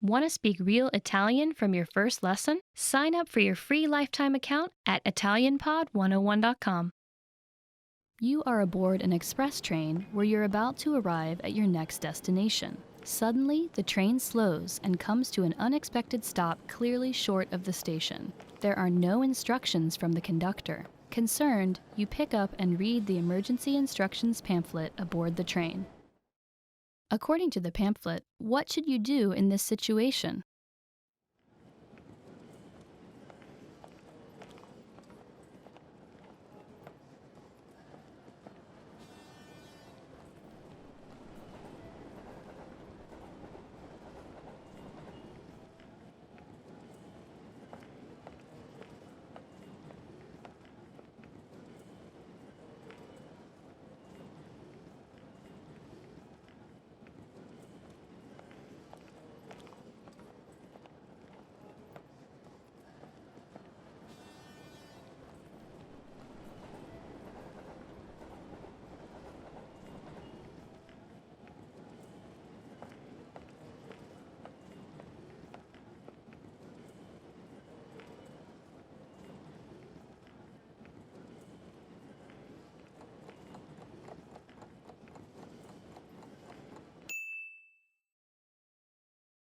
Want to speak real Italian from your first lesson? Sign up for your free lifetime account at ItalianPod101.com. You are aboard an express train where you're about to arrive at your next destination. Suddenly, the train slows and comes to an unexpected stop clearly short of the station. There are no instructions from the conductor. Concerned, you pick up and read the emergency instructions pamphlet aboard the train. According to the pamphlet, what should you do in this situation?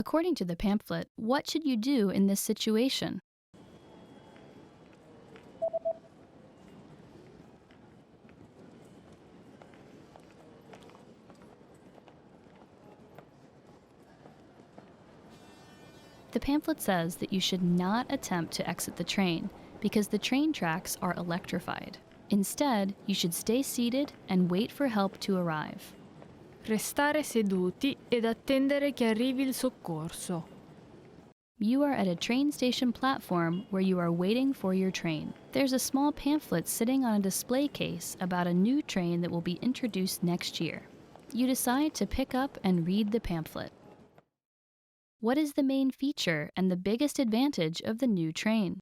According to the pamphlet, what should you do in this situation? The pamphlet says that you should not attempt to exit the train because the train tracks are electrified. Instead, you should stay seated and wait for help to arrive. Restare seduti ed attendere che arrivi il soccorso. You are at a train station platform where you are waiting for your train. There's a small pamphlet sitting on a display case about a new train that will be introduced next year. You decide to pick up and read the pamphlet. What is the main feature and the biggest advantage of the new train?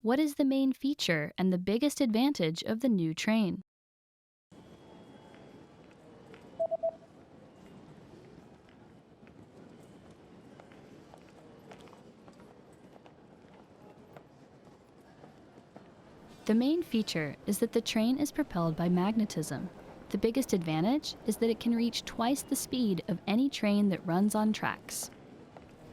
What is the main feature and the biggest advantage of the new train? The main feature is that the train is propelled by magnetism. The biggest advantage is that it can reach twice the speed of any train that runs on tracks.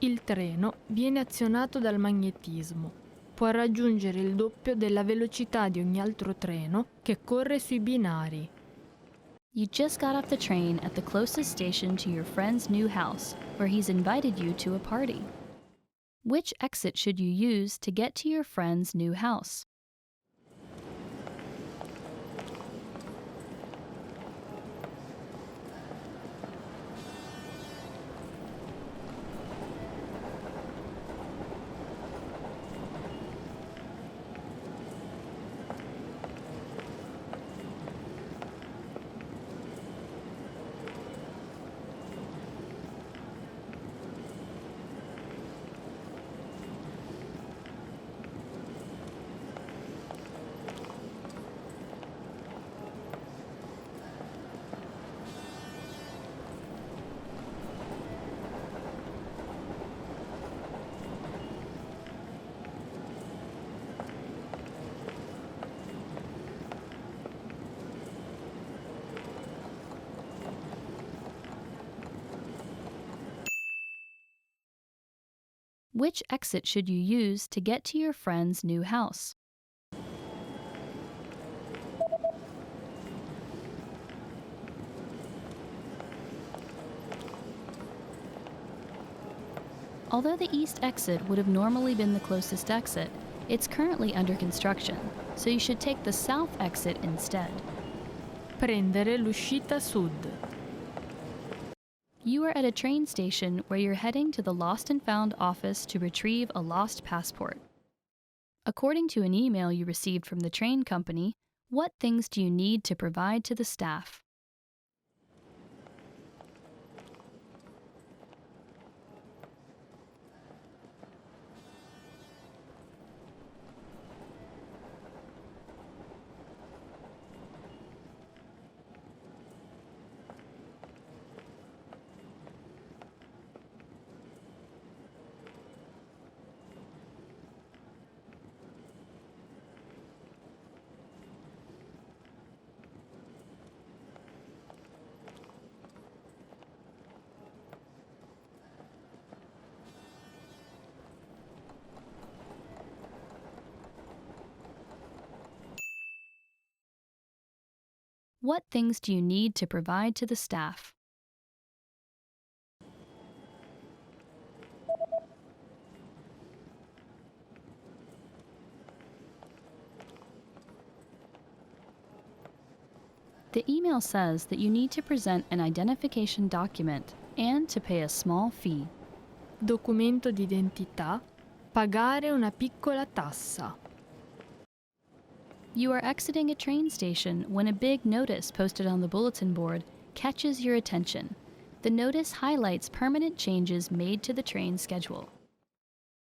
Il treno viene azionato dal magnetismo. Può raggiungere il doppio della velocità di ogni altro treno che corre sui binari. You just got off the train at the closest station to your friend's new house, where he's invited you to a party. Which exit should you use to get to your friend's new house? Which exit should you use to get to your friend's new house? Although the east exit would have normally been the closest exit, it's currently under construction, so you should take the south exit instead. Prendere l'uscita sud. You are at a train station where you're heading to the Lost and Found office to retrieve a lost passport. According to an email you received from the train company, what things do you need to provide to the staff? What things do you need to provide to the staff? The email says that you need to present an identification document and to pay a small fee. Documento d'identità. Pagare una piccola tassa. You are exiting a train station when a big notice posted on the bulletin board catches your attention. The notice highlights permanent changes made to the train schedule.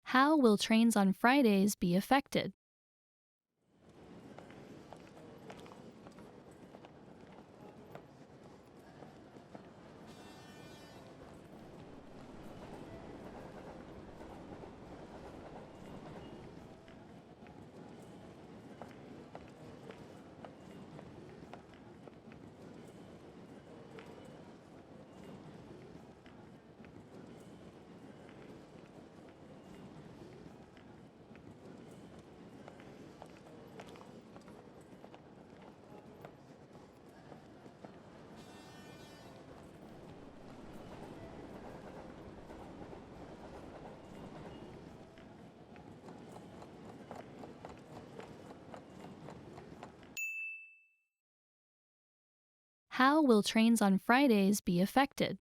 How will trains on Fridays be affected? How will trains on Fridays be affected?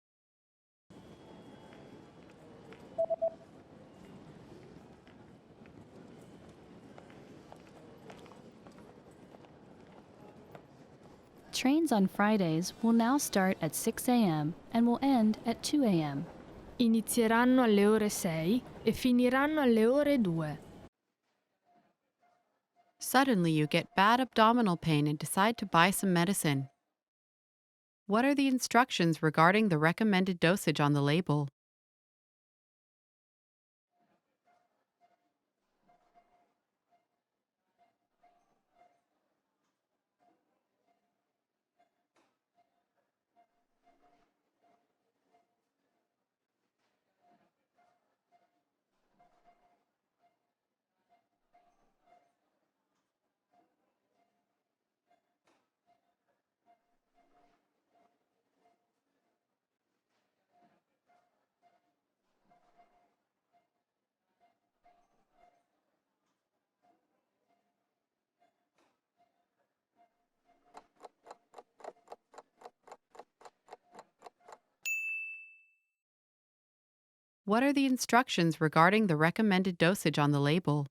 Trains on Fridays will now start at 6 a.m. and will end at 2 a.m. Inizieranno alle ore 6 e finiranno alle ore 2. Suddenly you get bad abdominal pain and decide to buy some medicine. What are the instructions regarding the recommended dosage on the label? What are the instructions regarding the recommended dosage on the label?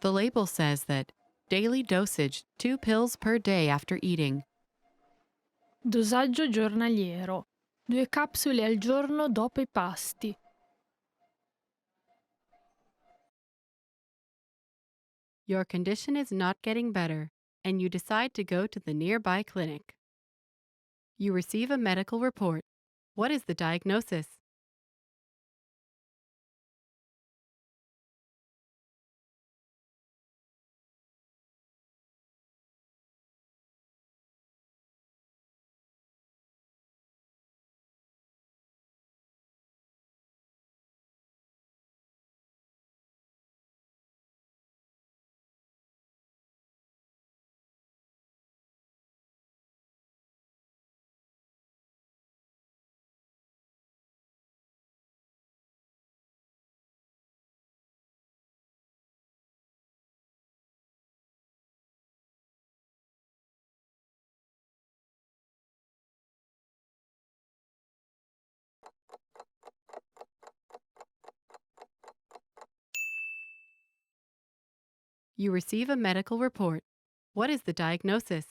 The label says that daily dosage 2 pills per day after eating. Dosaggio giornaliero. 2 capsule al giorno dopo i pasti. Your condition is not getting better, and you decide to go to the nearby clinic. You receive a medical report. What is the diagnosis? You receive a medical report. What is the diagnosis?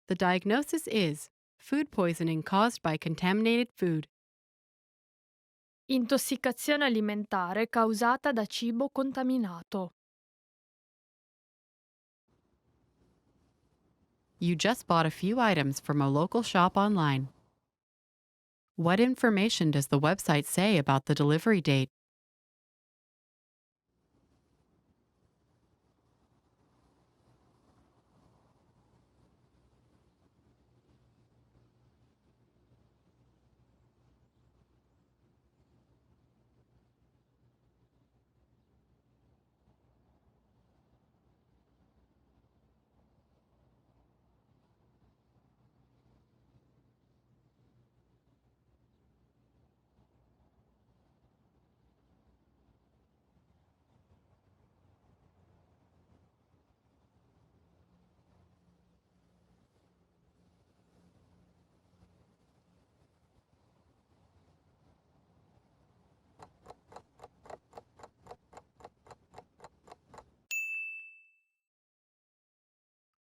The diagnosis is food poisoning caused by contaminated food. Intossicazione alimentare causata da cibo contaminato. You just bought a few items from a local shop online. What information does the website say about the delivery date?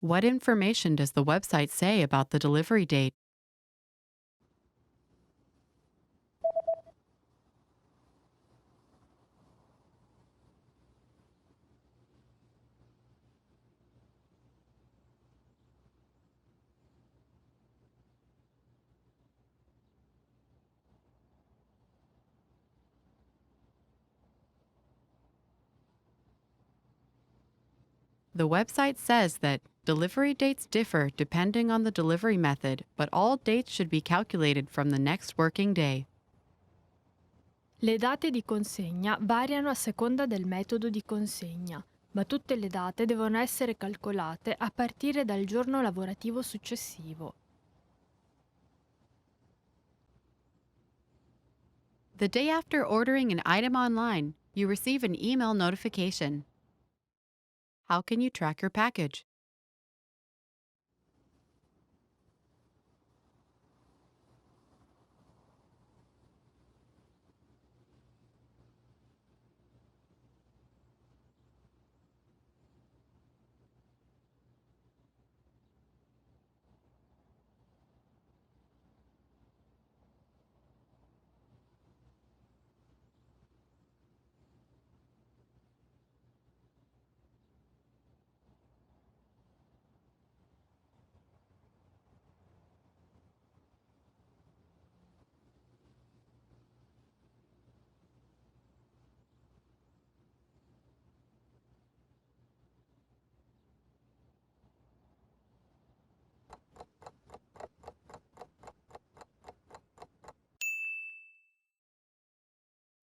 What information does the website say about the delivery date? The website says that delivery dates differ depending on the delivery method, but all dates should be calculated from the next working day. Le date di consegna variano a seconda del metodo di consegna, ma tutte le date devono essere calcolate a partire dal giorno lavorativo successivo. The day after ordering an item online, you receive an email notification. How can you track your package?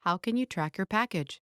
How can you track your package?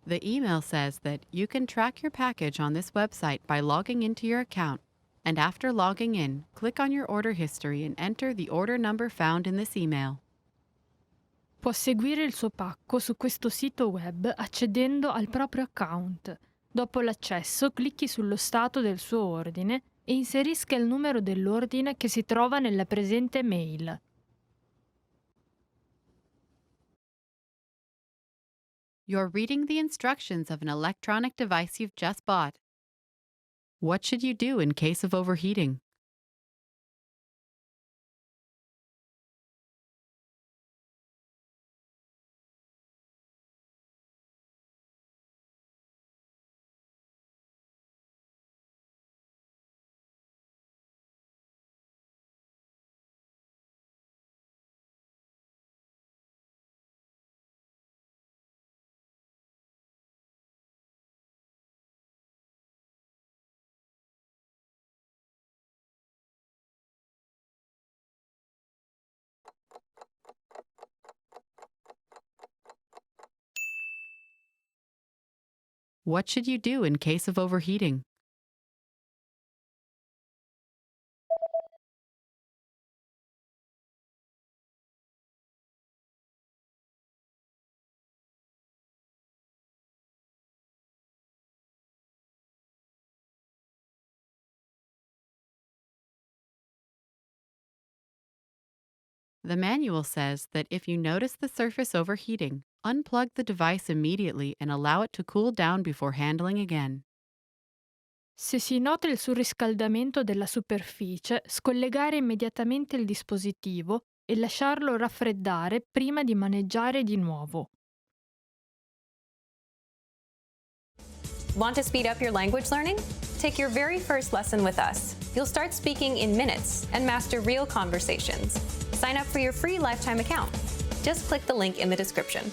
The email says that you can track your package on this website by logging into your account, and after logging in, click on your order history and enter the order number found in this email. Può seguire il suo pacco su questo sito web accedendo al proprio account. Dopo l'accesso, clicchi sullo stato del suo ordine e inserisca il numero dell'ordine che si trova nella presente mail. You're reading the instructions of an electronic device you've just bought. What should you do in case of overheating? What should you do in case of overheating? The manual says that if you notice the surface overheating, unplug the device immediately and allow it to cool down before handling again. Se si nota il surriscaldamento della superficie, scollegare immediatamente il dispositivo e lasciarlo raffreddare prima di maneggiare di nuovo. Want to speed up your language learning? Take your very first lesson with us. You'll start speaking in minutes and master real conversations. Sign up for your free lifetime account. Just click the link in the description.